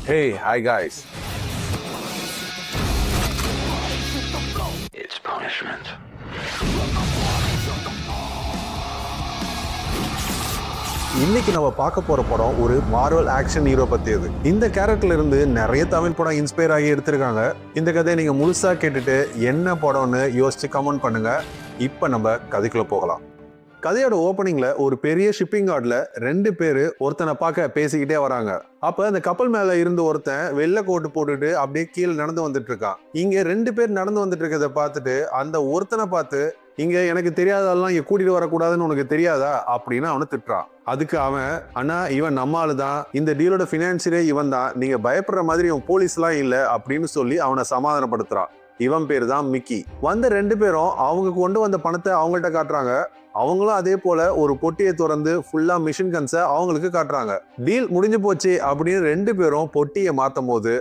Hey, hi guys. It's punishment. இன்னைக்கு நம்ம பார்க்க போற படம் ஒரு மார்வல் ஆக்ஷன் ஹீரோ பத்தியது. இந்த கேரக்டர்ல இருந்து நிறைய தமிழ் படம் இன்ஸ்பயர் ஆகி எடுத்திருக்காங்க. இந்த கதையை நீங்க முழுசா கேட்டுட்டு என்ன படம்னு யோசிச்சு கமெண்ட் பண்ணுங்க. இப்ப நம்ம கதைக்குள்ள போகலாம். கதையோட ஓப்பனிங்ல ஒரு பெரிய ஷிப்பிங் யார்ட்ல 2 பேரு ஒருத்தனை பார்க்க பேசிக்கிட்டே வராங்க. அப்ப அந்த கப்பல் மேல இருந்து ஒருத்தன் வெள்ளை கோட்டு போட்டுட்டு அப்படியே கீழே நடந்து வந்துட்டு இருக்கான். இங்க 2 பேர் நடந்து வந்துட்டு இருக்கிறத பார்த்துட்டு அந்த ஒருத்தனை பார்த்து, இங்க எனக்கு தெரியாதெல்லாம் இங்க கூட்டிட்டு வரக்கூடாதுன்னு உனக்கு தெரியாதா அப்படின்னு அவனை திட்டுறான். அதுக்கு அவன், அண்ணா இவன் நம்ம ஆளு தான், இந்த டீலோட பினான்சியரே இவன் தான், நீங்க பயப்படுற மாதிரி இவன் போலீஸ் எல்லாம் இல்ல அப்படின்னு சொல்லி அவனை சமாதானப்படுத்துறான். இவன் பேரு தான் மிக்கி. வந்த 2 பேரும் அவங்க கொண்டு வந்த பணத்தை அவங்கள்ட்ட காட்டுறாங்க. அவங்களும் அதே போல ஒரு பொட்டியை திறந்து ஃபுல்லா மிஷின் கன்ஸை அவங்களுக்கு காட்டுறாங்க. டீல் முடிஞ்சு போச்சு அப்படின்னு 2 பேரும் பொட்டியை மாத்தும் போது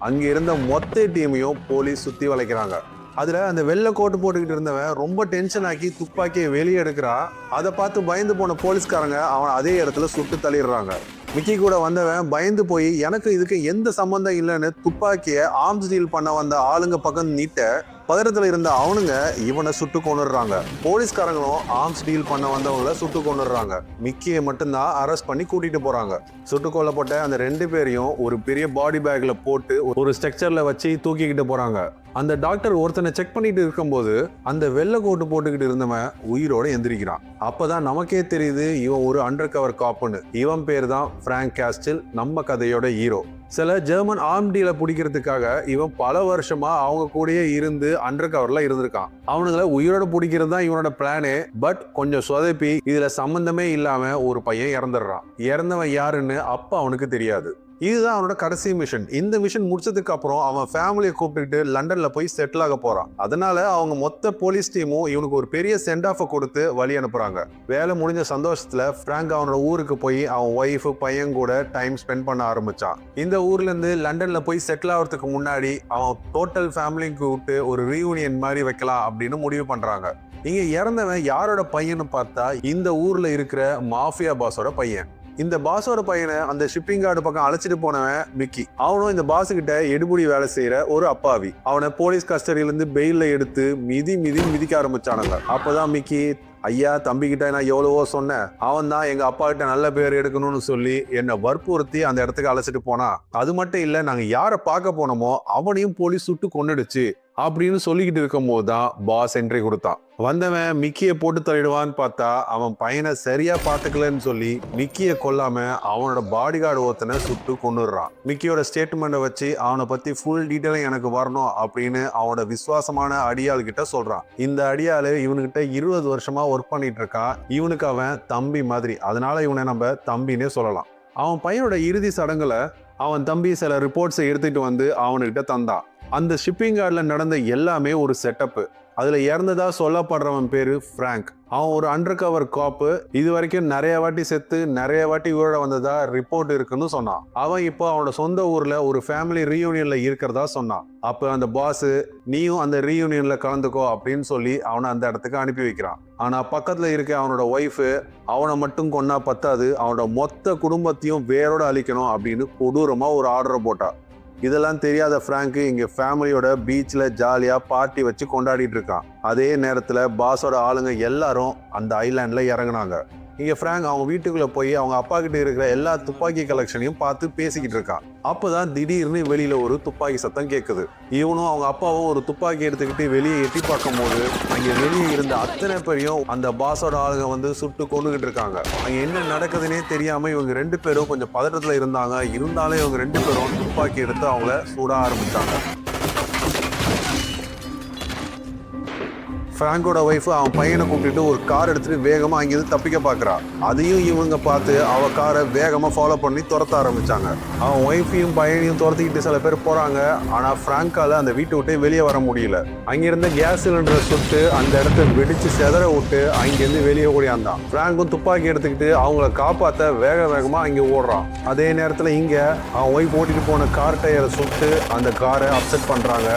அங்க இருந்த மொத்த டீமையும் போலீஸ் சுத்தி வளைக்கிறாங்க. அதுல அந்த வெள்ளை கோட்டு போட்டுக்கிட்டு இருந்தவன் ரொம்ப டென்ஷன் ஆக்கி துப்பாக்கியை வெளியே எடுக்கிறான். அதை பார்த்து பயந்து போன போலீஸ்காரங்க அவன் அதே இடத்துல சுட்டு தள்ளிடுறாங்க. மிக்கி கூட வந்தவன் பயந்து போய் எனக்கு இதுக்கு எந்த சம்பந்தம் இல்லைன்னு துப்பாக்கிய ஆர்ம்ஸ் டீல் பண்ண வந்த ஆளுங்க பக்கம் நீட்ட பதறத்துல இருந்த அவனுங்க இவனை சுட்டு கொண்டுடுறாங்க. போலீஸ்காரங்களும் ஆர்ம்ஸ் டீல் பண்ண வந்தவங்கள சுட்டு கொண்டுடுறாங்க. மிக்கியை மட்டும்தான் அரெஸ்ட் பண்ணி கூட்டிட்டு போறாங்க. சுட்டு கொல்லப்பட்ட அந்த 2 பேரையும் ஒரு பெரிய பாடி பேக்ல போட்டு ஒரு ஸ்ட்ரக்சர்ல வச்சு தூக்கிக்கிட்டு போறாங்க. அந்த டாக்டர் ஒருத்தனை செக் பண்ணிட்டு இருக்கும்போது அந்த வெள்ளை கோட்டு போட்டுக்கிட்டு இருந்தவன் உயிரோட எந்திரிக்கிறான். அப்பதான் நமக்கே தெரியுது இவன் ஒரு அண்டர் கவர் காப்புன்னு. இவன் பேர் தான் பிராங்க் கேஸ்டில், நம்ம கதையோட ஹீரோ. சில ஜெர்மன் ஆர்ம் டீலை பிடிக்கிறதுக்காக இவன் பல வருஷமா அவங்க கூடயே இருந்து அண்டர் கவர்ல இருந்திருக்கான். அவனுங்களை உயிரோட பிடிக்கிறது தான் இவனோட பிளானே. பட் கொஞ்சம் சொதப்பி இதுல சம்பந்தமே இல்லாம ஒரு பையன் இறந்துடுறான். இறந்தவன் யாருன்னு அப்ப அவனுக்கு தெரியாது. இதுதான் அவனோட கடைசி மிஷன். இந்த மிஷன் முடிச்சதுக்கு அப்புறம் அவன் ஃபேமிலியை கூப்பிட்டுட்டு லண்டன்ல போய் செட்டில் ஆக போறான். அதனால அவங்க மொத்த போலீஸ் டீமும் இவனுக்கு ஒரு பெரிய சென்ட் ஆஃப் கொடுத்து வழி அனுப்புறாங்க. வேலை முடிஞ்ச சந்தோஷத்துல பிராங்க் அவனோட ஊருக்கு போய் அவன் ஒய்ஃப் பையன் கூட டைம் ஸ்பெண்ட் பண்ண ஆரம்பிச்சான். இந்த ஊர்ல இருந்து லண்டன்ல போய் செட்டில் ஆகிறதுக்கு முன்னாடி அவன் டோட்டல் ஃபேமிலிக்கு கூப்பிட்டு ஒரு ரீயூனியன் மாதிரி வைக்கலாம் அப்படின்னு முடிவு பண்றாங்க. இங்க இறந்தவன் யாரோட பையன்னு பார்த்தா இந்த ஊர்ல இருக்கிற மாஃபியா பாஸோட பையன். இந்த பாஸோட பையனை அந்த ஷிப்பிங் யார்டு பக்கம் அழைச்சிட்டு போனவன் மிக்கி. அவனும் இந்த பாஸ் கிட்ட எடுபடி வேலை செய்யற ஒரு அப்பாவி. அவனை போலீஸ் கஸ்டடியில இருந்து பெயில எடுத்து மிதிக்க ஆரம்பிச்சானுங்க. அப்பதான் மிக்கி, ஐயா தம்பி கிட்ட நான் எவ்வளவோ சொன்னேன், அவன் தான் எங்க அப்பா கிட்ட நல்ல பேர் எடுக்கணும்னு சொல்லி என்னை வற்புறுத்தி அந்த இடத்துக்கு அழைச்சிட்டு போனா. அது மட்டும் இல்ல, நாங்க யாரை பார்க்க போனோமோ அவனையும் போலீஸ் சுட்டு கொன்னுடுச்சு அப்படின்னு சொல்லிக்கிட்டு இருக்கும் போதுதான் பாஸ் என்ட்ரி கொடுத்தான். வந்தவன் மிக்கியை போட்டு தள்ளிடுவான்னு பார்த்தா அவன் பையனை சரியா பாத்துக்கலன்னு சொல்லி மிக்கியை கொல்லாம அவனோட பாடி கார்டு ஒருத்தனை சுட்டு கொண்டுடுறான். மிக்கியோட ஸ்டேட்மெண்ட்டை வச்சு அவனை பத்தி ஃபுல் டீட்டெயிலும் எனக்கு வரணும் அப்படின்னு அவனோட விசுவாசமான அடியாள் கிட்ட சொல்றான். இந்த அடியாளு இவனுக்கிட்ட 20 வருஷமா ஒர்க் பண்ணிட்டு இருக்கான். இவனுக்கு அவன் தம்பி மாதிரி, அதனால இவனை நம்ம தம்பின்னே சொல்லலாம். அவன் பையனோட இறுதி சடங்குல அவன் தம்பி சில ரிப்போர்ட்ஸை எடுத்துட்டு வந்து அவனுக்கிட்ட தந்தான். அந்த ஷிப்பிங் யார்ட்ல நடந்த எல்லாமே ஒரு செட்டப்பு. அதுல இறந்ததா சொல்லப்படுறவன் பேரு பிராங்க். அவன் ஒரு அண்டர் கவர் காப்பு. இது வரைக்கும் நிறைய வாட்டி செத்து நிறைய வாட்டி உயிரோட வந்ததா ரிப்போர்ட் இருக்குன்னு சொன்னான். அவன் இப்போ அவனோட சொந்த ஊர்ல ஒரு ஃபேமிலி ரீயூனியன்ல இருக்கிறதா சொன்னான். அப்ப அந்த பாஸ், நீயும் அந்த ரீயூனியன்ல கலந்துக்கோ அப்படின்னு சொல்லி அவனை அந்த இடத்துக்கு அனுப்பி வைக்கிறான். ஆனா பக்கத்துல இருக்க அவனோட ஒய்ஃபு அவனை மட்டும் கொன்னா பத்தாது, அவனோட மொத்த குடும்பத்தையும் வேரோட அழிக்கணும் அப்படின்னு கொடூரமா ஒரு ஆர்டரை போட்டா. இதெல்லாம் தெரியாத பிராங்க் இங்க ஃபேமிலியோட பீச்ல ஜாலியா பார்ட்டி வச்சு கொண்டாடிட்டு இருக்கான். அதே நேரத்துல பாஸோட ஆளுங்க எல்லாரும் அந்த ஐலாண்ட்ல இறங்குனாங்க. இங்க பிராங்க் அவங்க வீட்டுக்குள்ள போய் அவங்க அப்பா கிட்ட இருக்கிற எல்லா துப்பாக்கி கலெக்ஷனையும் பார்த்து பேசிக்கிட்டு இருக்கான். அப்பதான் திடீர்னு வெளியில ஒரு துப்பாக்கி சத்தம் கேட்குது. இவனும் அவங்க அப்பாவும் ஒரு துப்பாக்கி எடுத்துக்கிட்டு வெளியே எட்டி பார்க்கும் போது அங்க வெளியே இருந்த அத்தனை பேரையும் அந்த பாஸோட ஆளுங்க வந்து சுட்டு கொண்டுகிட்டு இருக்காங்க. அங்க என்ன நடக்குதுன்னே தெரியாம இவங்க 2 பேரும் கொஞ்சம் பதட்டத்துல இருந்தாங்க. இருந்தாலும் இவங்க 2 பேரும் துப்பாக்கி எடுத்து அவங்கள சுட ஆரம்பிச்சாங்க. பிராங்கோட ஒய்ஃப் அவன் பையனை கூப்பிட்டு ஒரு கார் எடுத்துட்டு வேகமா அங்கிருந்து தப்பிக்க பாக்குறா. அதையும் இவங்க பார்த்து அவ காரை வேகமா ஃபாலோ பண்ணி துரத்த ஆரம்பிச்சாங்க. அவன் ஒய்ஃபையும் பையனையும் துரத்திக்கிட்டு சில பேர் போறாங்க. ஆனா பிராங்கால அந்த வீட்டை விட்டு வெளியே வர முடியல. அங்கிருந்த கேஸ் சிலிண்டரை சுட்டு அந்த இடத்த வெடிச்சு செதற விட்டு அங்கிருந்து வெளியே ஓடியாந்தான். பிராங்கும் துப்பாக்கி எடுத்துக்கிட்டு அவங்கள காப்பாத்த வேகமா அங்க ஓடுறான். அதே நேரத்துல இங்க அவன் ஒய்ஃப் ஓட்டிட்டு போன கார் டயரை சுட்டு அந்த காரை அப்செட் பண்றாங்க.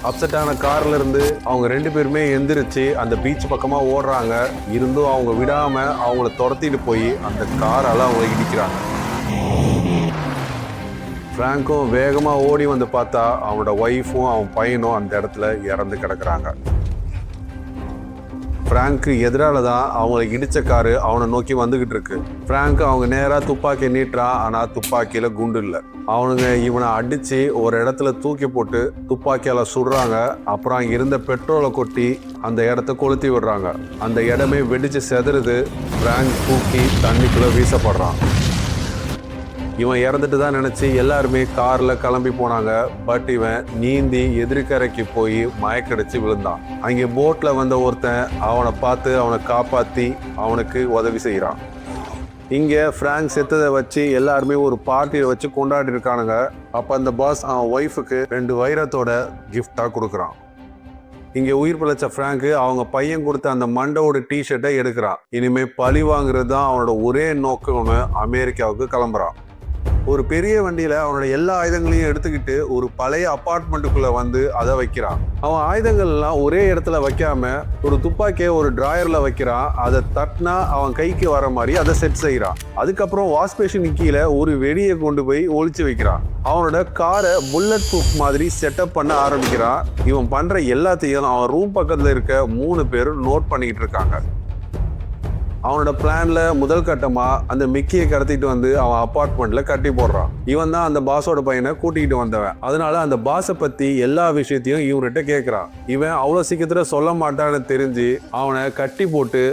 அப்செட்டான கார்ல இருந்து அவங்க 2 பேருமே எந்திரிச்சு அந்த பீச் பக்கமா ஓடுறாங்க. இருந்தும் அவங்க விடாம அவங்கள துரத்திட்டு போய் அந்த காரால அவங்க இடிக்கிறாங்க. ஃப்ராங்கும் வேகமா ஓடி வந்து பார்த்தா அவனோட ஒய்ஃபும் அவன் பையனும் அந்த இடத்துல இறந்து கிடக்குறாங்க. ஃப்ராங்க்கு எதிரால தான் அவங்களை இடிச்ச காரு அவனை நோக்கி வந்துகிட்டு இருக்கு. ஃப்ராங்க் அவங்க நேராக துப்பாக்கி நீட்டுறான். ஆனால் துப்பாக்கியில குண்டு இல்லை. அவனுங்க இவனை அடிச்சு ஒரு இடத்துல தூக்கி போட்டு துப்பாக்கியால சுடுறாங்க. அப்புறம் அங்கே இருந்த பெட்ரோலை கொட்டி அந்த இடத்த கொளுத்தி விடுறாங்க. அந்த இடமே வெடிச்சு செதறுது. ஃப்ராங்க் தூக்கி தண்ணிக்குள்ள வீசப்படுறான். இவன் இறந்துட்டு தான் நினைச்சு எல்லாருமே கார்ல கிளம்பி போனாங்க. பட் இவன் நீந்தி எதிர்கரைக்கு போய் மயக்கடிச்சு விழுந்தான். அங்கே போட்ல வந்த ஒருத்தன் அவனை பார்த்து அவனை காப்பாத்தி அவனுக்கு உதவி செய்யறான். இங்க ஃப்ராங்க் செத்ததை வச்சு எல்லாருமே ஒரு பார்ட்டியை வச்சு கொண்டாடி இருக்கானுங்க. அப்ப அந்த பாஸ் அவன் ஒய்ஃபுக்கு 2 வைரத்தோட கிஃப்டா கொடுக்குறான். இங்க உயிர் பிழைச்ச ஃப்ராங்க் அவங்க பையன் கொடுத்த அந்த மண்டோட டிஷர்ட்டை எடுக்கிறான். இனிமே பழி வாங்குறது தான் அவனோட ஒரே நோக்கம்னு அமெரிக்காவுக்கு கிளம்புறான். ஒரு பெரிய வண்டியில அவனோட எல்லா ஆயுதங்களையும் எடுத்துக்கிட்டு ஒரு பழைய அப்பார்ட்மெண்ட்டுக்குள்ள வந்து அதை வைக்கிறான். அவன் ஆயுதங்கள் எல்லாம் ஒரே இடத்துல வைக்காம ஒரு துப்பாக்கியை ஒரு டிராயர்ல வைக்கிறான். அதை தட்டினா அவன் கைக்கு வர மாதிரி அதை செட் செய்யறான். அதுக்கப்புறம் வாஷ்பேஷன் கீழே ஒரு வெடியை கொண்டு போய் ஒளிச்சு வைக்கிறான். அவனோட காரை புல்லட் ப்ரூஃப் மாதிரி செட்டப் பண்ண ஆரம்பிக்கிறான். இவன் பண்ற எல்லாத்தையும் அவன் ரூம் பக்கத்துல இருக்க 3 பேரும் நோட் பண்ணிக்கிட்டு இருக்காங்க. அவனோட பிளான்ல முதல் கட்டமா அந்த மிக்கியை கடத்திட்டு வந்து அவன் அப்பார்ட்மெண்ட்ல கட்டி போடுறான். இவன் தான் அந்த பாஸோட பையனை கூட்டிகிட்டு வந்தவன். அதனால அந்த பாஸை பத்தி எல்லா விஷயத்தையும் இவன்கிட்ட கேட்கிறான். இவன் அவ்வளவு சீக்கிரத்துல சொல்ல மாட்டான்னு தெரிஞ்சு அவனை கட்டி போட்டு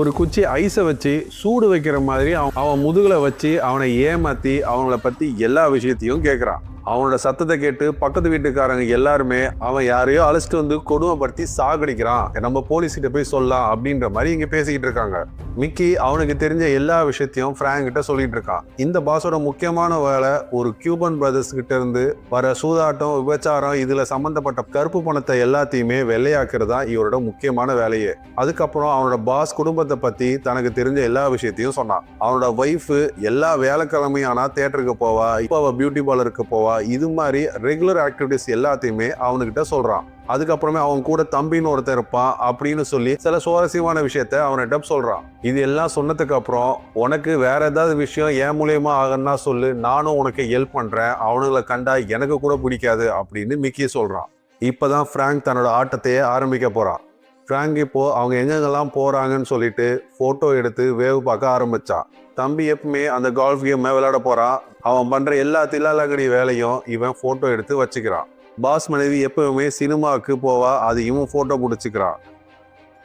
ஒரு குச்சி ஐஸை வச்சு சூடு வைக்கிற மாதிரி அவன் முதுகுல வச்சு அவனை ஏமாத்தி அவங்கள பத்தி எல்லா விஷயத்தையும் கேட்கிறான். அவனோட சத்தத்தை கேட்டு பக்கத்து வீட்டுக்காரங்க எல்லாருமே அவன் யாரையோ அழைச்சிட்டு வந்து கொடுமைப்படுத்தி சாகடிக்கிறான், நம்ம போலீஸ் கிட்ட போய் சொல்லலாம் அப்படின்ற மாதிரி இங்க பேசிக்கிட்டு இருக்காங்க. மிக்கி அவனுக்கு தெரிஞ்ச எல்லா விஷயத்தையும் ஃப்ராங்க் கிட்ட சொல்லிட்டு இருக்கான். இந்த பாஸோட முக்கியமான வேலை ஒரு கியூபன் பிரதர்ஸ் கிட்ட இருந்து வர சூதாட்டம், விபச்சாரம், இதுல சம்பந்தப்பட்ட கருப்பு பணத்தை எல்லாத்தையுமே வெள்ளையாக்குறது தான் இவரோட முக்கியமான வேலையே. அதுக்கப்புறம் அவனோட பாஸ் குடும்பத்தை பத்தி தனக்கு தெரிஞ்ச எல்லா விஷயத்தையும் சொன்னான். அவனோட ஒய்ஃப் எல்லா வேலைக்கிழமையும் ஆனா தியேட்டருக்கு போவா, இப்போ அவ பியூட்டி பார்லருக்கு போவா, இது மாதிரி ரெகுலர் ஆக்டிவிட்டிஸ் எல்லாத்தையுமே அவனுக்கிட்ட சொல்றான். அதுக்கப்புறமே அவன் கூட தம்பின்னு ஒருத்தர் இருப்பான் அப்படின்னு சொல்லி சில சுவாரஸ்யமான விஷயத்த அவன்கிட்ட சொல்றான். இது எல்லாம் சொன்னதுக்கு அப்புறம் உனக்கு வேற ஏதாவது விஷயம் என் மூலியமா ஆகணும்னா சொல்லு, நானும் உனக்கு ஹெல்ப் பண்றேன், அவனுங்களை கண்டா எனக்கு கூட பிடிக்காது அப்படின்னு மிக்கி சொல்றான். இப்பதான் ஃப்ராங்க் தன்னோட ஆட்டத்தையே ஆரம்பிக்க போறான். ஃப்ராங்க் இப்போ அவங்க எங்கெங்கெல்லாம் போறாங்கன்னு சொல்லிட்டு போட்டோ எடுத்து வேவு பார்க்க ஆரம்பிச்சான். தம்பி எப்பவுமே அந்த கால்ஃப் கேம் விளையாட போறான். அவன் பண்ற எல்லா தில்லாலங்கடி வேலையும் இவன் போட்டோ எடுத்து வச்சுக்கிறான். பாஸ் மனைவி எப்பவுமே சினிமாவுக்கு போவா, அது இவன் போட்டோ பிடிச்சிக்கிறான்.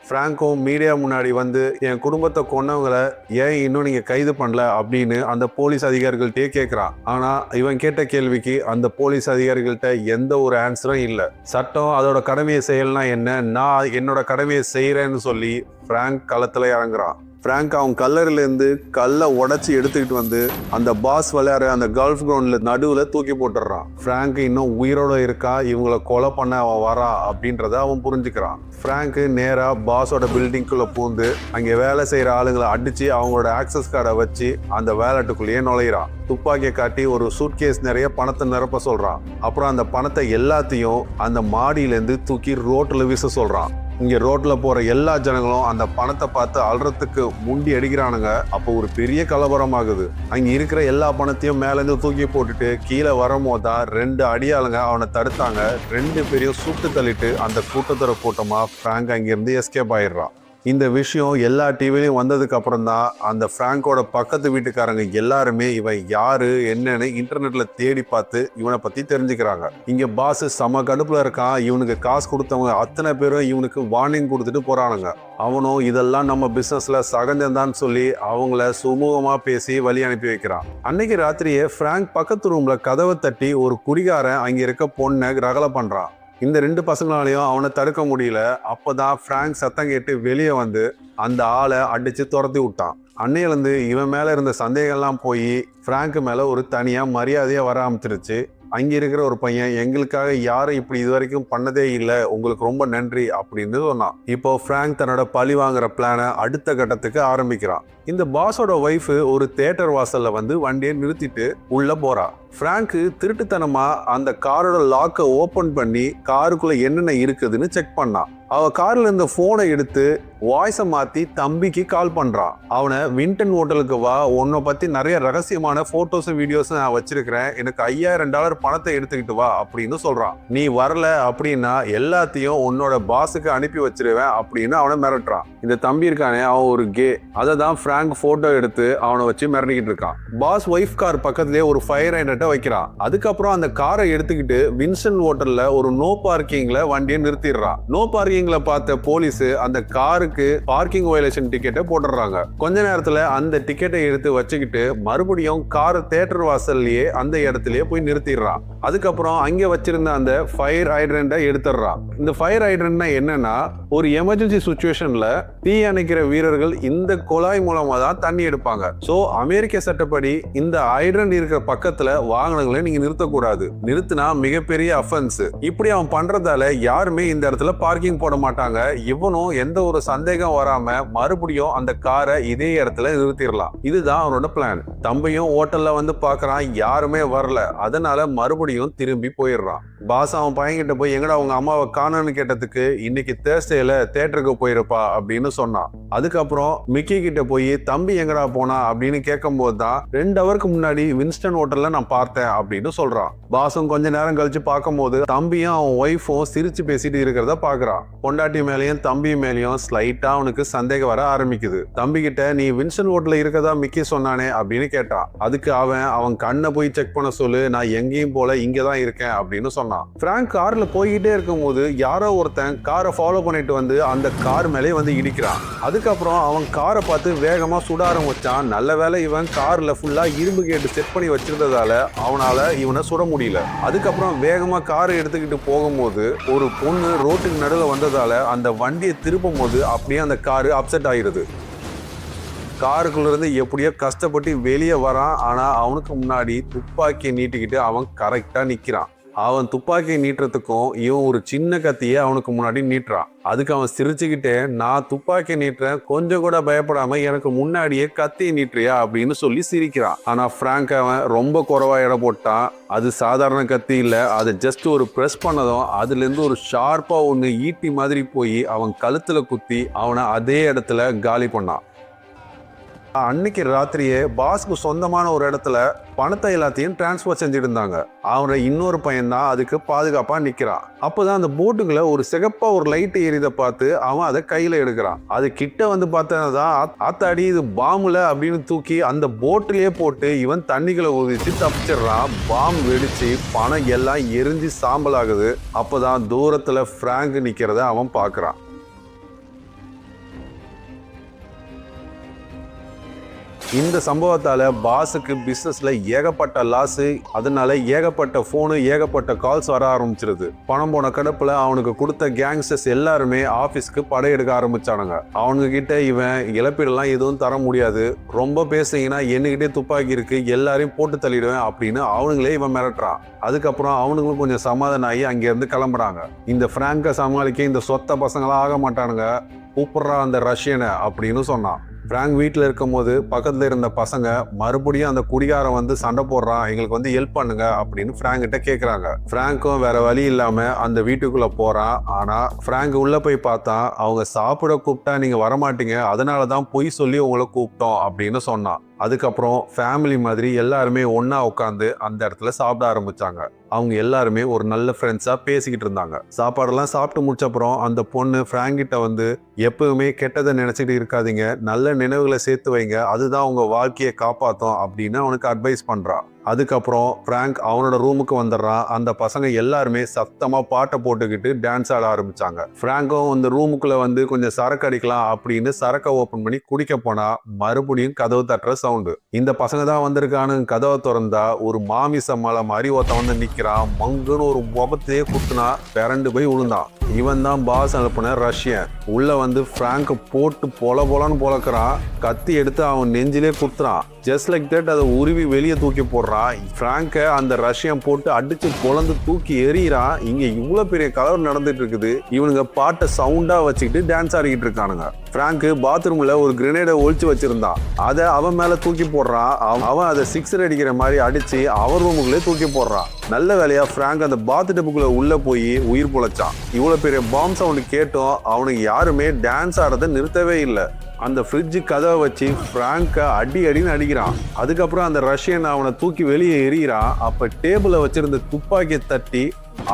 ஃப்ராங்கும் மீடியா முன்னாடி வந்து என் குடும்பத்தை கொன்னவங்களை ஏன் இன்னும் நீங்க கைது பண்ணல அப்படின்னு அந்த போலீஸ் அதிகாரிகள்ட்டே கேட்கிறான். ஆனா இவன் கேட்ட கேள்விக்கு அந்த போலீஸ் அதிகாரிகள்ட்ட எந்த ஒரு ஆன்சரும் இல்லை. சட்டம் அதோட கடமையை செய்யலனா என்ன, நான் என்னோட கடமையை செய்யறேன்னு சொல்லி ஃப்ராங்க் களத்துல இறங்குறான். ஃப்ராங்க் அவன் கல்லறையிலேருந்து கல்லை உடச்சி எடுத்துக்கிட்டு வந்து அந்த பாஸ் விளையாடுற அந்த கால்ஃப் கிரவுண்ட்ல நடுவில் தூக்கி போட்டுடுறான். ஃப்ராங்க் இன்னும் உயிரோட இருக்கா, இவங்களை கொலை பண்ண அவன் வரா அப்படின்றத அவன் புரிஞ்சுக்கிறான். ஃப்ராங்க் நேரா பாஸோட பில்டிங்குள்ள பூந்து அங்கே வேலை செய்யற ஆளுங்களை அடிச்சு அவங்களோட ஆக்சஸ் கார்டை வச்சு அந்த வேலட்டுக்குள்ளேயே நுழையிறான். துப்பாக்கியை காட்டி ஒரு சூட்கேஸ் நிறைய பணத்தை நிரப்ப சொல்றான். அப்புறம் அந்த பணத்தை எல்லாத்தையும் அந்த மாடியிலேருந்து தூக்கி ரோட்ல வீச சொல்றான். இங்க ரோட்ல போற எல்லா ஜனங்களும் அந்த பணத்தை பார்த்து அல்றதுக்கு முண்டி அடிக்கிறானுங்க. அப்போ ஒரு பெரிய கலவரம் ஆகுது. அங்க இருக்கிற எல்லா பணத்தையும் மேல இருந்து தூக்கி போட்டுட்டு கீழே வரும்போதுதான் 2 அடியாளுங்க அவனை தடுத்தாங்க. 2 பேரையும் சுட்டு தள்ளிட்டு அந்த கூட்டத்தோட கூட்டமா ஃப்ராங்க் அங்கிருந்து எஸ்கேப் ஆயிடுறான். இந்த விஷயம் எல்லா டிவிலையும் வந்ததுக்கு அப்புறம் தான் அந்த ஃப்ராங்கோட பக்கத்து வீட்டுக்காரங்க எல்லாருமே இவன் யாரு என்னன்னு இன்டர்நெட்ல தேடி பார்த்து இவனை பத்தி தெரிஞ்சுக்கிறாங்க. இங்க பாஸ் செம கடுப்புல இருக்கான். இவனுக்கு காசு கொடுத்தவங்க அத்தனை பேரும் இவனுக்கு வார்னிங் கொடுத்துட்டு போறானுங்க. அவனும் இதெல்லாம் நம்ம பிசினஸ்ல சகஜம்தான் சொல்லி அவங்கள சுமூகமா பேசி வழி அனுப்பி வைக்கிறான். அன்னைக்கு ராத்திரியே ஃப்ராங்க் பக்கத்து ரூம்ல கதவை தட்டி ஒரு குடிகாரன் அங்க இருக்க பொண்ணை ரகலை பண்றான். இந்த 2 பசங்களாலையும் அவனை தடுக்க முடியல. அப்பதான் ஃப்ராங்க் சத்தம் கேட்டு வெளியே வந்து அந்த ஆளை அடிச்சு துரத்தி விட்டான். அன்னையிலேருந்து இவன் மேல இருந்த சந்தேகம்லாம் போய் ஃப்ராங்க் மேல ஒரு தனியா மரியாதையா வர ஆரம்பிச்சிருச்சு. அங்க இருக்கிற ஒரு பையன் எங்களுக்காக யாரும் இப்படி இது வரைக்கும் பண்ணதே இல்லை, உங்களுக்கு ரொம்ப நன்றி அப்படின்னு சொன்னான். இப்போ ஃப்ராங்க் தன்னோட பழி வாங்குற பிளானை அடுத்த கட்டத்துக்கு ஆரம்பிக்கிறான். இந்த பாஸோட ஒய்ஃப் ஒரு தியேட்டர் வாசல்ல வந்து வண்டியை நிறுத்திட்டு உள்ள போறா. ஃப்ராங்க் திருட்டுத்தனமா அந்த காரோட லாக்கை ஓபன் பண்ணி காருக்குள்ள என்னென்ன இருக்குதுன்னு செக் பண்ணான். அவ கார்ல இருந்த போனை எடுத்து வாய்ஸை மாத்தி தம்பிக்கு கால் பண்றான். அவனை வின்டன் ஹோட்டலுக்கு வா, உன்னை பத்தி நிறைய ரகசியமான போட்டோஸ் வீடியோஸ் நான் வச்சிருக்கிறேன், எனக்கு $5000 பணத்தை எடுத்துக்கிட்டு வா அப்படின்னு சொல்றான். நீ வரல அப்படின்னா எல்லாத்தையும் உன்னோட பாஸுக்கு அனுப்பி வச்சிருவேன் அப்படின்னு அவனை மிரட்டுறான். இந்த தம்பி இருக்கானே, அவன் ஒரு கே. அதை தான் பிராங்க் போட்டோ எடுத்து அவனை வச்சு மிரட்டிக்கிட்டு இருக்கான். பாஸ் ஒய்ஃப் கார் பக்கத்திலே ஒரு ஃபயர் ஹைட்ரண்ட்டை வைக்கிறான். அதுக்கப்புறம் அந்த காரை எடுத்துக்கிட்டு வின்சன் ஹோட்டல்ல ஒரு நோ பார்க்கிங்ல வண்டியை நிறுத்திடுறான். நோ பார்க்கிங்ல பார்த்த போலீஸ் அந்த காருக்கு பார்க்கிங் வயலேஷன் டிக்கெட்டை போட்டுடுறாங்க. கொஞ்ச நேரத்துல அந்த டிக்கெட்டை எடுத்து வச்சுக்கிட்டு மறுபடியும் கார் தியேட்டர் வாசல்லையே அந்த இடத்துலயே போய் நிறுத்திடுறான். அதுக்கப்புறம் அங்க வச்சிருந்த அந்த ஃபயர் ஹைட்ரண்ட்டை எடுத்துடுறான். இந்த ஃபயர் ஹைட்ரண்ட்னா என்னன்னா, ஒரு எமர்ஜென்சி சுச்சுவேஷன்ல தீ அணைக்கிற வீரர்கள் இந்த குழாய் மூலமா தான் தண்ணி எடுப்பாங்க. சோ அமெரிக்க சட்டப்படி இந்த ஹைட்ரண்ட் இருக்கிற பக்கத்துல வாகனங்களை நீங்க நிறுத்தக்கூடாது. நிறுத்தினா மிகப்பெரிய அஃபென்ஸ். இப்படி அவன் பண்றதால யாருமே இந்த இடத்துல பார்க்கிங் போட மாட்டாங்க. இவனும் எந்த ஒரு சந்தேகம் வராம மறுபடியும் அந்த காரை இதே இடத்துல நிறுத்திடலாம். இதுதான் அவனோட பிளான். தம்பியும் ஹோட்டல்ல வந்து பாக்குறான், யாருமே வரல. அதனால மறுபடியும் திரும்பி போயிடுறான். பாஸ் அவன் பையன்கிட்ட போய் எங்கடா உங்க அம்மாவை காணோன்னு கேட்டதுக்கு, இன்னைக்கு தேர்ஸ்டேல தியேட்டருக்கு போயிருப்பா அப்படின்னு சொன்னான். அதுக்கப்புறம் மிக்கி கிட்ட போய் தம்பி எங்கடா போனா அப்படின்னு கேட்கும் போது தான் 2 ஹவருக்கு முன்னாடி வின்ஸ்டன் ஹோட்டல்ல நான் பார்த்தேன் அப்படின்னு சொல்றான். பாஸும் கொஞ்ச நேரம் கழிச்சு பார்க்கும் போது தம்பியும் அவன் ஒய்ஃபும் சிரிச்சு பேசிட்டு இருக்கிறத பாக்குறான். பொண்டாட்டி மேலேயும் தம்பி மேலேயும் ஸ்லைட்டா அவனுக்கு சந்தேகம் வர ஆரம்பிக்குது. தம்பி கிட்ட நீ வின்ஸ்டன் ஹோட்டல்ல இருக்கதா மிக்கி சொன்னானே அப்படின்னு கேட்டான். அதுக்கு அவன் கண்ணை போய் செக் பண்ண சொல்லு, நான் எங்கேயும் போல இங்கதான் இருக்கேன் அப்படின்னு சொன்னான். பிராங்க் கார்ல போய்கிட்டே இருக்கும் போது யாரோ ஒருத்தன் காரை ஃபாலோ பண்ணிட்டு வந்து அந்த கார் மேலே வந்து இடிக்கிறான். அதுக்கப்புறம் அவன் காரை பார்த்து வேகமா சுட ஆரம்பிச்சான். நல்ல வேளை இவன் கார்ல ஃபுல்லா இரும்பு கேட்டு செட் பண்ணி வச்சிருந்ததால அவனால இவனை சுட முடியல. அதுக்கப்புறம் வேகமா காரை எடுத்துக்கிட்டு போகும்போது ஒரு பொண்ணு ரோட்டுக்கு நடுவில் வந்ததால அந்த வண்டியை திருப்பும் போது அப்படியே அந்த காரு அப்செட் ஆயிருது. காருக்குள்ள இருந்து எப்படியோ கஷ்டப்பட்டு வெளியே வரான். ஆனா அவனுக்கு முன்னாடி துப்பாக்கியை நீட்டிக்கிட்டு அவன் கரெக்டா நிக்கிறான். அவன் துப்பாக்கியை நீட்டுறதுக்கும் இவன் ஒரு சின்ன கத்தியை அவனுக்கு முன்னாடி நீட்டுறான். அதுக்கு அவன் சிரிச்சுக்கிட்டே, நான் துப்பாக்கியை நீட்டுறேன், கொஞ்சம் கூட பயப்படாம எனக்கு முன்னாடியே கத்தியை நீட்டுறியா அப்படின்னு சொல்லி சிரிக்கிறான். ஆனா பிராங்க் அவன் ரொம்ப குறைவா இடம் போட்டான். அது சாதாரண கத்தி இல்ல, அது ஜஸ்ட் ஒரு பிரஸ் பண்ணதும் அதுல இருந்து ஒரு ஷார்ப்பா ஒண்ணு ஈட்டி மாதிரி போய் அவன் கழுத்துல குத்தி அவனை அதே இடத்துல காலி பண்ணான். அன்னைக்கு ராத்திரியே பாஸ்க்கு சொந்தமான ஒரு இடத்துல பணத்தை எல்லாத்தையும் டிரான்ஸ்பர் செஞ்சுட்டு இருந்தாங்க. அவனோட இன்னொரு பையன் தான் அதுக்கு பாதுகாப்பா நிக்கிறான். அப்பதான் அந்த போட்டுக்குள்ள ஒரு சிகப்பா ஒரு லைட் எரியுத பார்த்து அவன் அதை கையில எடுக்கிறான். அது கிட்ட வந்து பார்த்ததான் ஆத்தாடி இது பாம்புல அப்படின்னு தூக்கி அந்த போட்டிலேயே போட்டு இவன் தண்ணிகளை ஊதிச்சு தப்பிச்சிடுறான். பாம்பு வெடிச்சு பணம் எல்லாம் எரிஞ்சு சாம்பல் ஆகுது. அப்பதான் தூரத்துல பிராங்க் நிக்கிறத அவன் பாக்குறான். இந்த சம்பவத்தால பாஸுக்கு பிசினஸ்ல ஏகப்பட்ட லாஸ். அதனால ஏகப்பட்ட போனு ஏகப்பட்ட கால்ஸ் வர ஆரம்பிச்சிருது. பணம் போன கடப்புல அவனுக்கு கொடுத்த கேங்ஸ்டர்ஸ் எல்லாருமே ஆபீஸ்க்கு படையெடுக்க ஆரம்பிச்சானுங்க. அவனுங்க கிட்ட இவன் இழப்பீடெல்லாம் எதுவும் தர முடியாது, ரொம்ப பேசுனீங்கன்னா என்கிட்டே துப்பாக்கி இருக்கு, எல்லாரையும் போட்டு தள்ளிடுவேன் அப்படின்னு அவனுங்களே இவன் மிரட்டுறான். அதுக்கப்புறம் அவனுங்களும் கொஞ்சம் சமாதானம் ஆகி அங்க இருந்து கிளம்புறாங்க. இந்த பிராங்கை சமாளிக்க இந்த சொத்த பசங்களாம் ஆக மாட்டானுங்க, கூப்பிடுறா அந்த ரஷ்யனை அப்படின்னு சொன்னான். பிராங்க் வீட்டில் இருக்கும் போது பக்கத்துல இருந்த பசங்க மறுபடியும் அந்த குடிகாரன் வந்து சண்டை போடுறான், எங்களுக்கு வந்து ஹெல்ப் பண்ணுங்க அப்படின்னு பிராங்க் கிட்ட கேட்குறாங்க. பிராங்க்கும் வேற வழி இல்லாம அந்த வீட்டுக்குள்ள போறான். ஆனா பிராங்க் உள்ள போய் பார்த்தா அவங்க சாப்பிட கூப்பிட்டா நீங்க வரமாட்டீங்க, அதனாலதான் பொய் சொல்லி உங்களை கூப்பிட்டோம் அப்படின்னு சொன்னான். அதுக்கப்புறம் ஃபேமிலி மாதிரி எல்லாருமே ஒன்னா உட்காந்து அந்த இடத்துல சாப்பிட ஆரம்பிச்சாங்க. அவங்க எல்லாருமே ஒரு நல்ல ஃப்ரெண்ட்ஸா பேசிக்கிட்டு இருந்தாங்க. சாப்பாடெல்லாம் சாப்பிட்டு முடிச்சப்புறம் அந்த பொண்ணு பிராங்க் கிட்ட வந்து எப்பவுமே கெட்டதை நினைச்சிட்டு இருக்காதீங்க, நல்ல நினைவுகளை சேர்த்து வைங்க, அதுதான் உங்க வாழ்க்கையை காப்பாத்தும் அப்படின்னு அவனுக்கு அட்வைஸ் பண்றான். அதுக்கப்புறம் பிராங்க் அவனோட ரூமுக்கு வந்துடுறான். அந்த பசங்க எல்லாருமே சத்தமா பாட்டை போட்டுக்கிட்டு டான்ஸ் ஆட ஆரம்பிச்சாங்க. பிராங்கும் அந்த ரூமுக்குள்ள வந்து கொஞ்சம் சரக்கு அடிக்கலாம் அப்படின்னு சரக்கை ஓபன் பண்ணி குடிக்க போனா மறுபடியும் கதவு தட்டுற சவுண்டு. இந்த பசங்க தான் வந்திருக்கானு கதவை திறந்தா ஒரு மாமிச மலை மாதிரி ஒருத்தன் வந்து நிக்கிறான். மங்குன்னு ஒரு முகத்தையே குத்துனா பிறண்டு போய் விழுந்தான். இவன் தான் பாஸ் அனுப்புன ரஷ்யன். உள்ள வந்து பிராங்க் போட்டு பொலன்னு பொழக்கிறான். கத்தி எடுத்து அவன் நெஞ்சிலே குத்துறான். ஜஸ்ட் லைக் தட் அதை உருவி வெளியே தூக்கி போடுறான். பிராங்கை அந்த ரஷ்யன் போட்டு அடிச்சு பொழந்து தூக்கி எறிகிறான். இங்க இவ்வளவு பெரிய கலர் நடந்துட்டு இருக்குது. இவனுங்க பாட்டை சவுண்டா வச்சுக்கிட்டு டான்ஸ் ஆடிக்கிட்டு இருக்கானுங்க. பிராங்க் பாத்ரூம்ல ஒரு கிரெனேடை ஒழிச்சு வச்சிருந்தான். அதை அவன் மேல தூக்கி போடுறான். அவன் அதை சிக்ஸர் அடிக்கிற மாதிரி அடிச்சு அவர் ரூமுக்குள்ளே தூக்கி போடுறான். நல்ல வேலையா பிராங்க் அந்த பாத் டப்புக்குள்ள உள்ள போய் உயிர் பொழைச்சான். இவ்வளவு பெரிய பாம் சவுண்ட் கேட்டும் அவனுக்கு யாருமே டான்ஸ் ஆடுறதை நிறுத்தவே இல்லை. அந்த ஃப்ரிட்ஜ் கதவை வச்சு பிராங்கை அடின்னு அடிக்கிறான். அதுக்கப்புறம் அந்த ரஷ்யன் அவனை தூக்கி வெளியே எறிகிறான். அப்ப டேபிள வச்சிருந்த துப்பாக்கியை தட்டி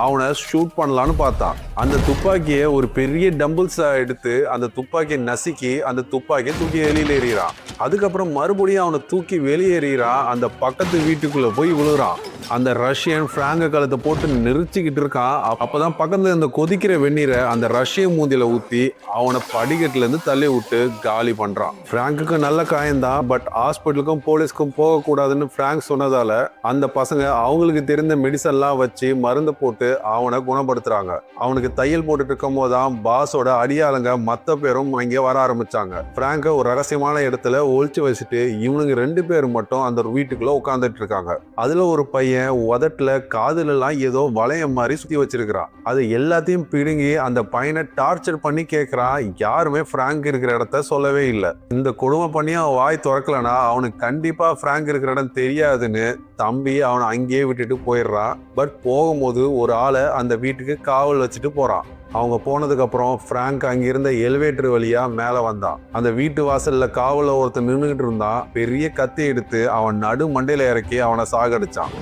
அவனை ஷூட் பண்ணலான்னு பார்த்தான். அந்த துப்பாக்கியை ஒரு பெரிய டம்பிள்ஸா எடுத்து அந்த துப்பாக்கியை நசுக்கி அந்த துப்பாக்கியை தூக்கி வெளியில எறிகிறான். அதுக்கப்புறம் மறுபடியும் அவனை தூக்கி வெளியேறான். அந்த பக்கத்து வீட்டுக்குள்ள போய் விழுறான். அந்த ரஷ்யன் பிராங்க கழுத்தை போட்டு நெரிச்சுக்கிட்டு இருக்கான். அப்பதான் பக்கத்துல இந்த கொதிக்கிற வெந்நீரை அந்த ரஷ்யன் மூந்தியில ஊத்தி அவனை படிக்கட்டுல இருந்து தள்ளி விட்டு காலி பண்றான். பிராங்குக்கு நல்ல காயம்தான். பட் ஹாஸ்பிட்டலுக்கும் போலீஸ்க்கும் போக கூடாதுன்னு பிராங்க் சொன்னதால அந்த பசங்க அவங்களுக்கு தெரிந்த மெடிசன்லாம் வச்சு மருந்து போட்டு அவனை குணப்படுத்துறாங்க. அவனுக்கு தையல் போட்டுட்டு இருக்கும் போதுதான் பாஸோட அடியாளுங்க மத்த பேரும் இங்க வர ஆரம்பிச்சாங்க. பிராங்க ஒரு ரகசியமான இடத்துல ஒழிச்சு வச்சுட்டு இவனுங்க 2 பேர் மட்டும் அந்த வீட்டுக்குள்ள உட்கார்ந்துட்டு இருக்காங்க. அதுல ஒரு பையன் உதட்டுல காதுல எல்லாம் ஏதோ வளையம் மாதிரி சுத்தி வச்சிருக்கிறான். அது எல்லாத்தையும் பிடுங்கி அந்த பையனை டார்ச்சர் பண்ணி கேட்கிறான். யாருமே பிராங்க் இருக்கிற இடத்த சொல்லவே இல்லை. இந்த கொடுமை பண்ணி அவன் வாய் திறக்கலனா அவனுக்கு கண்டிப்பா பிராங்க் இருக்கிற இடம் தெரியாதுன்னு தம்பி அவனை அங்கேயே விட்டுட்டு போயிடுறான். பட் போகும்போது ஒரு ஆளை அந்த வீட்டுக்கு காவல் வச்சுட்டு போறான். அவங்க போனதுக்கு அப்புறம் பிராங்க் அங்கிருந்த எலிவேட்டர் வழியா மேல வந்தான். அந்த வீட்டு வாசல்ல காவல ஒருத்தர் நின்றுகிட்டு இருந்தான். பெரிய கத்தி எடுத்து அவன் நடு மண்டையில இறக்கி அவனை சாகடிச்சான்.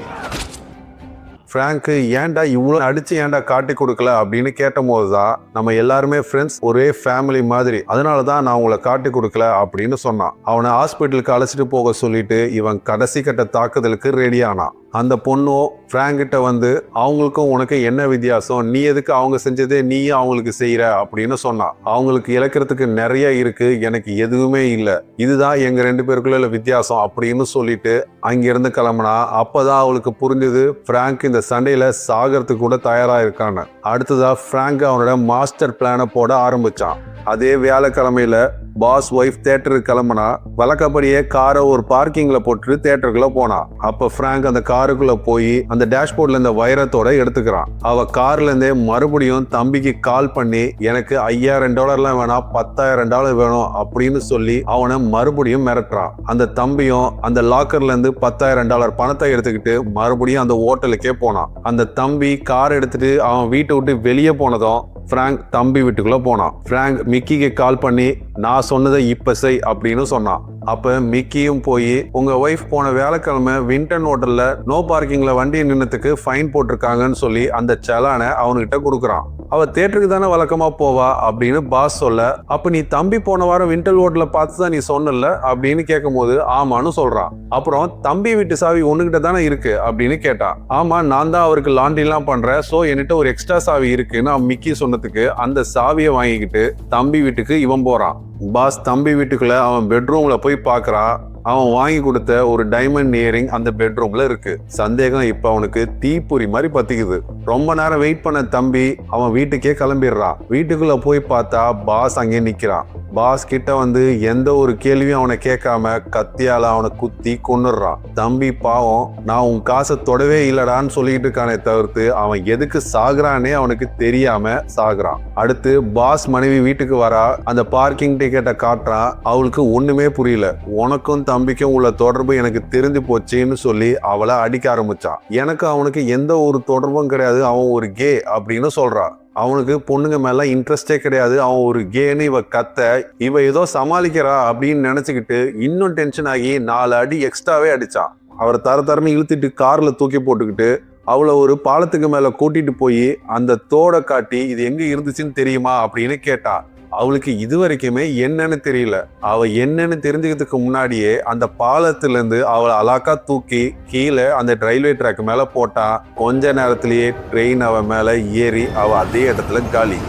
பிராங்க் ஏன்டா இவ்வளவு அடிச்சு ஏன்டா காட்டி கொடுக்கல அப்படின்னு கேட்ட போதுதான் நம்ம எல்லாருமே ஃப்ரெண்ட்ஸ், ஒரே ஃபேமிலி மாதிரி, அதனாலதான் நான் உங்களை காட்டி கொடுக்கல அப்படின்னு சொன்னான். அவனை ஹாஸ்பிட்டலுக்கு அழைச்சிட்டு போக சொல்லிட்டு இவன் கடைசி கட்ட தாக்குதலுக்கு ரெடி ஆனான். அந்த பொண்ணும் பிராங்கிட்ட வந்து அவங்களுக்கும் உனக்கு என்ன வித்தியாசம், நீ எதுக்கு அவங்க செஞ்சதே நீயும் அவங்களுக்கு செய்யற அப்படின்னு சொன்னான். அவங்களுக்கு இழக்கிறதுக்கு நிறைய இருக்கு, எனக்கு எதுவுமே இல்லை, இதுதான் எங்க 2 பேருக்குள்ள வித்தியாசம் அப்படின்னு சொல்லிட்டு அங்கிருந்து கிளம்புனா. அப்பதான் அவளுக்கு புரிஞ்சது பிராங்க் இந்த சண்டையில சாகிறதுக்கு கூட தயாரா இருக்கான்னு. அடுத்ததா பிராங்க் அவனோட மாஸ்டர் பிளானை போட ஆரம்பிச்சான். அதே வியாழக்கிழமையில பாஸ் ஒய்ஃப் தியேட்டருக்கு கிளம்புனா. வழக்கப்படியே காரை ஒரு பார்க்கிங்ல போட்டு தியேட்டருக்குள்ள போனான். அப்ப பிராங்க் அந்த காருக்குள்ள போய் அந்த டேஷ்போர்ட்ல இந்த வைரத்தோட எடுத்துக்கிறான். அவ கார்ல இருந்தே மறுபடியும் தம்பிக்கு கால் பண்ணி எனக்கு $5000 வேணாம், $10,000 வேணும் அப்படின்னு சொல்லி அவனை மறுபடியும் மிரட்டுறான். அந்த தம்பியும் அந்த லாக்கர்ல இருந்து $10,000 பணத்தை எடுத்துக்கிட்டு மறுபடியும் அந்த ஹோட்டலுக்கே போனான். அந்த தம்பி கார் எடுத்துட்டு அவன் வீட்டை விட்டு வெளியே போனதும் பிராங்க் தம்பி வீட்டுக்குள்ள போனான். பிராங்க் மிக்கிக்கு கால் பண்ணி நான் சொன்னதை இப்ப செய் அப்படின்னு சொன்னான். அப்ப மிக்கியும் போய் உங்க ஒய்ஃப் போன வியாழக்கிழமை வின்டன் ஹோட்டல்ல நோ பார்க்கிங்ல வண்டியை நின்னதுக்கு ஃபைன் போட்டிருக்காங்கன்னு சொல்லி அந்த செலானை அவன்கிட்ட கொடுக்குறான். அவ தியேட்டருக்கு தானே வழக்கமா போவா அப்படின்னு பாஸ் சொல்ல, அப்ப நீ தம்பி போன வாரம் வின்டர் ஹோட்டல்ல பார்த்துதான் நீ சொன்னல அப்படின்னு கேட்கும் போது ஆமான்னு சொல்றான். அப்புறம் தம்பி வீட்டு சாவி ஒண்ணுகிட்ட தானே இருக்கு அப்படின்னு கேட்டான். ஆமா, நான் தான் அவருக்கு லாண்ட்ரி எல்லாம் பண்றேன், சோ என்கிட்ட ஒரு எக்ஸ்ட்ரா சாவி இருக்குன்னு அவன் மிக்கி சொன்னதுக்கு அந்த சாவியை வாங்கிக்கிட்டு தம்பி வீட்டுக்கு இவன் போறான். பாஸ் தம்பி வீட்டுக்குள்ள அவன் பெட்ரூம்ல போய் பாக்குறான். அவன் வாங்கி கொடுத்த ஒரு டைமண்ட் இயரிங் அந்த பெட்ரூம்ல இருக்கு. சந்தேகம் இப்ப அவனுக்கு தீப்பொறி மாதிரி பத்திக்குது. ரொம்ப நேரம் வெயிட் பண்ண தம்பி அவன் வீட்டுக்கே கிளம்பிடுறான். வீட்டுக்குள்ள போய் பார்த்தா பாஸ் அங்கே நிக்கிறான். பாஸ் கிட்ட வந்து எந்த ஒரு கேள்வியும் அவனை கேட்காம கத்தியால அவனை குத்தி கொன்னுடுறான். தம்பி பாவம், நான் உன் காசை தொடவே இல்லடான்னு சொல்லிட்டு இருக்கானே தவிர்த்து அவன் எதுக்கு சாகுறானே அவனுக்கு தெரியாம சாகுறான். அடுத்து பாஸ் மனைவி வீட்டுக்கு வரா. அந்த பார்க்கிங் டிக்கெட்டை காட்டுறான். அவளுக்கு ஒண்ணுமே புரியல. உனக்கும் தம்பிக்கும் உள்ள தொடர்பு எனக்கு தெரிஞ்சு போச்சுன்னு சொல்லி அவளை அடிக்க ஆரம்பிச்சான். எனக்கு அவனுக்கு எந்த ஒரு தொடர்பும் கிடையாது, அவன் ஒரு கே அப்படின்னு சொல்றான். அவனுக்கு பொண்ணுங்க மேல இன்ட்ரெஸ்டே கிடையாது, அவன் ஒரு கேன்னு இவ கத்த, இவ ஏதோ சமாளிக்கிறா அப்படின்னு நினைச்சுக்கிட்டு இன்னும் டென்ஷன் ஆகி 4 அடி எக்ஸ்ட்ராவே அடிச்சான். அவரை தரன்னு இழுத்துட்டு கார்ல தூக்கி போட்டுக்கிட்டு அவளை ஒரு பாலத்துக்கு மேல கூட்டிட்டு போய் அந்த தோடை காட்டி இது எங்க இருந்துச்சுன்னு தெரியுமா அப்படின்னு கேட்டா. அவளுக்கு இது வரைக்குமே என்னன்னு தெரியல. அவ என்னன்னு தெரிஞ்சுக்கிறதுக்கு முன்னாடியே அந்த பாலத்துல இருந்து அவளை அலாக்கா தூக்கி கீழே அந்த ரயில்வே ட்ராக் மேல போட்டா. கொஞ்ச நேரத்திலேயே ட்ரெயின் அவ மேல ஏறி அவ அதே இடத்துல காலி.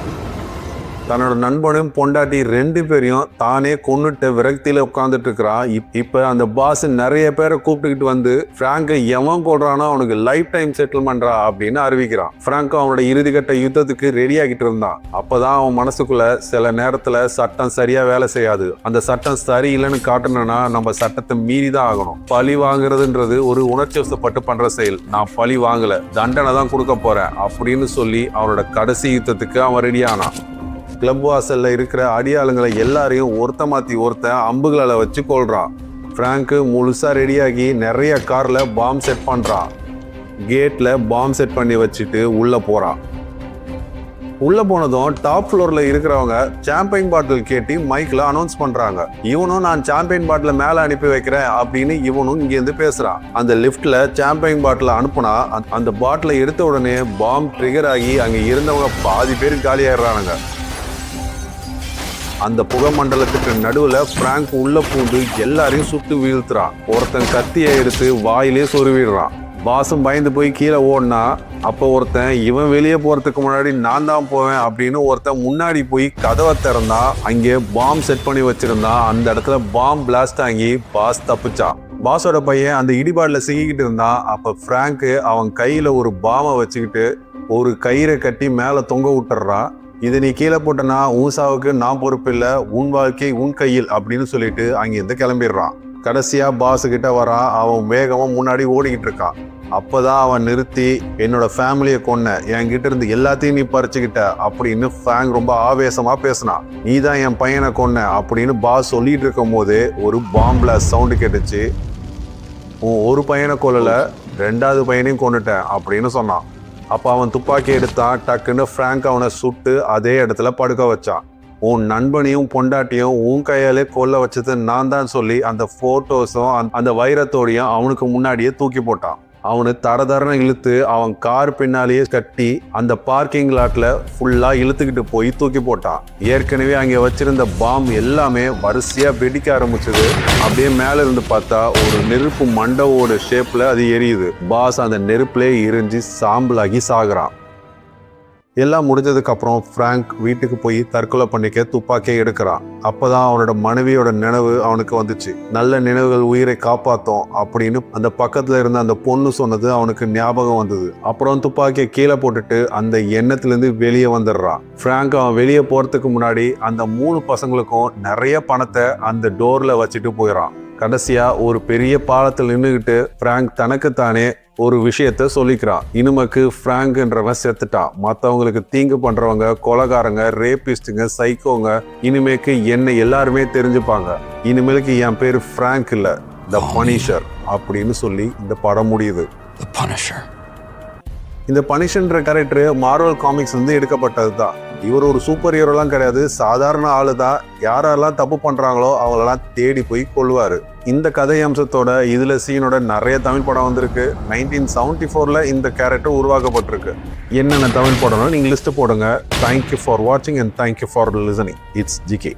தன்னோட நண்பனும் பொண்டாட்டி 2 பேரையும் தானே கொன்னுட்டு விரக்தியில உட்கார்ந்துட்டு இருக்கிறான். இப்ப அந்த பாஸ் நிறைய பேரை கூப்பிட்டுக்கிட்டு வந்து பிராங்க எவன் கொள்றானோ அவனுக்கு லைஃப் டைம் செட்டில்மெண்ட்ரா அப்படின்னு அறிவிக்கிறான். பிராங்க் அவனோட இறுதிக்கட்ட யுத்தத்துக்கு ரெடி ஆகிட்டு இருந்தான். அப்பதான் அவன் மனசுக்குள்ள சில நேரத்துல சட்டம் சரியா வேலை செய்யாது. அந்த சட்டம் சரியில்லைன்னு காட்டணும்னா நம்ம சட்டத்தை மீறிதான் ஆகணும். பழி வாங்குறதுன்றது ஒரு உணர்ச்சி வசப்பட்டு பண்ற செயல். நான் பழி வாங்கல, தண்டனை தான் கொடுக்க போறேன் அப்படின்னு சொல்லி அவனோட கடைசி யுத்தத்துக்கு அவன் ரெடி ஆனான். கிளப் வாசல்ல இருக்கிற அடியாளுங்களை எல்லாரையும் ஒருத்த மாத்தி ஒருத்தன் அம்புகளால வச்சு கொள்றான். பிராங்க் முழுசா ரெடியாகி நிறைய கார்ல பாம் செட் பண்றான். கேட்ல பாம் செட் பண்ணி வச்சுட்டு உள்ள போறான். உள்ள போனதும் டாப் ஃப்ளோர்ல இருக்கிறவங்க சாம்பியன் பாட்டில் கேட்டி மைக்ல அனௌன்ஸ் பண்றாங்க. இவனும் நான் சாம்பியன் பாட்டில மேல அனுப்பி வைக்கிறேன் அப்படின்னு இவனும் இங்க இருந்து பேசுறான். அந்த லிப்ட்ல சாம்பியன் பாட்டில அனுப்புனா அந்த பாட்டில எடுத்த உடனே பாம் ட்ரிகர் ஆகி அங்க இருந்தவங்க பாதி பேர் காலியாயிடுறானுங்க. அந்த புகை மண்டலத்துக்கு நடுவுல பிராங்க் உள்ள பூந்து எல்லாரையும் சுட்டு வீழ்த்துறான். ஒருத்தன் கத்தியை எடுத்து வாயிலே சொருவிடுறான். பாசும் பயந்து போய் கீழே ஓடினா அப்போ ஒருத்தன் இவன் வெளியே போறதுக்கு முன்னாடி நான் தான் போவேன் அப்படின்னு ஒருத்தன் முன்னாடி போய் கதவை திறந்தா அங்கே பாம் செட் பண்ணி வச்சிருந்தான். அந்த இடத்துல பாம் பிளாஸ்ட் ஆகி பாஸ் தப்பிச்சான். பாஸோட பையன் அந்த இடிபாடுல சிக்கிக்கிட்டு இருந்தான். அப்ப பிராங்க் அவன் கையில ஒரு பாமை வச்சுக்கிட்டு ஒரு கயிறை கட்டி மேல தொங்க விட்டுறான். இதை நீ கீழே போட்டனா உன் சாவுக்கு நான் பொறுப்பு இல்லை, உன் வாழ்க்கை உன் கையில் அப்படின்னு சொல்லிட்டு அங்கிருந்து கிளம்பிடுறான். கடைசியா பாஸ் கிட்ட வரான். அவன் வேகமா முன்னாடி ஓடிக்கிட்டு இருக்கான். அப்பதான் அவன் நிறுத்தி என்னோட ஃபேமிலியை கொன்ன, என்கிட்ட இருந்து எல்லாத்தையும் நீ பறிச்சுக்கிட்ட அப்படின்னு பிராங்க் ரொம்ப ஆவேசமா பேசினான். நீ தான் என் பையனை கொன்ன அப்படின்னு பாஸ் சொல்லிட்டு இருக்கும் போது ஒரு பாம் பிளாஸ்ட் சவுண்டு கேட்டுச்சு. உன் ஒரு பையனை கொல்லல, ரெண்டாவது பையனையும் கொன்னுட்டேன் அப்படின்னு சொன்னான். அப்ப அவன் துப்பாக்கி எடுத்தான். டக்குன்னு பிராங்க் அவனை சுட்டு அதே இடத்துல படுக்க வச்சான். உன் நண்பனையும் பொண்டாட்டியும் உன் கையாலே கொல்ல வச்சது நான் தான் சொல்லி அந்த போட்டோஸும் அந்த வைரத்தோடையும் அவனுக்கு முன்னாடியே தூக்கி போட்டான். அவனு தரதரன்னு இழுத்து அவன் கார் பின்னாலேயே கட்டி அந்த பார்க்கிங் லாட்ல ஃபுல்லா இழுத்துக்கிட்டு போய் தூக்கி போட்டான். ஏற்கனவே அங்கே வச்சிருந்த பாம் எல்லாமே வரிசையா வெடிக்க ஆரம்பிச்சது. அப்படியே மேல இருந்து பார்த்தா ஒரு நெருப்பு மண்டவோட ஷேப்ல அது எரியுது. பாஸ் அந்த நெருப்புலே எரிஞ்சு சாம்பலாகி சாகுறான். எல்லாம் முடிஞ்சதுக்கு அப்புறம் பிராங்க் வீட்டுக்கு போய் தற்கொலை பண்ணிக்க துப்பாக்கியை எடுக்கிறான். அப்பதான் அவனோட மனைவியோட நினைவு அவனுக்கு வந்துச்சு. நல்ல நினைவுகள் உயிரை காப்பாத்தோம் அப்படின்னு அந்த பக்கத்துல இருந்த அந்த பொண்ணு சொன்னது அவனுக்கு ஞாபகம் வந்தது. அப்புறம் துப்பாக்கியை கீழே போட்டுட்டு அந்த எண்ணத்துல இருந்து வெளியே வந்துடுறான். பிராங்க் அவன் வெளியே போறதுக்கு முன்னாடி அந்த 3 பசங்களுக்கும் நிறைய பணத்தை அந்த டோர்ல வச்சுட்டு போயிடறான். கடைசியா ஒரு பெரிய பாலத்தில் நின்றுகிட்டு பிராங்க் தனக்குத்தானே ஒரு விஷயத்த சொல்லிக்கிறான். இனிமேக்கு பிராங்க்ன்றவன் செத்துட்டான். மற்றவங்களுக்கு தீங்கு பண்றவங்க, கொலைகாரங்க, ரேபிஸ்டுங்க, சைக்கோங்க இனிமேக்கு என்ன எல்லாருமே தெரிஞ்சுப்பாங்க. இனிமேலுக்கு என் பேரு பிராங்க் இல்ல, த பனிஷர் அப்படின்னு சொல்லி இந்த படம் முடியுது. இந்த பனிஷர்ன்ற கேரக்டர் மார்வல் காமிக்ஸ் வந்து எடுக்கப்பட்டது தான். இவர் ஒரு சூப்பர் ஹீரோலாம் கிடையாது, சாதாரண ஆளு தான். யாரெல்லாம் தப்பு பண்றாங்களோ அவங்களெல்லாம் தேடி போய் கொள்வாரு. இந்த கதை அம்சத்தோட இதுல சீனோட நிறைய தமிழ் படம் வந்திருக்கு. 1974 இந்த கேரக்டர் உருவாக்கப்பட்டிருக்கு. என்னென்ன தமிழ் படம்னு நீங்க லிஸ்ட் போடுங்க. தேங்க்யூ ஃபார் வாட்சிங் and thank you for listening. It's GK.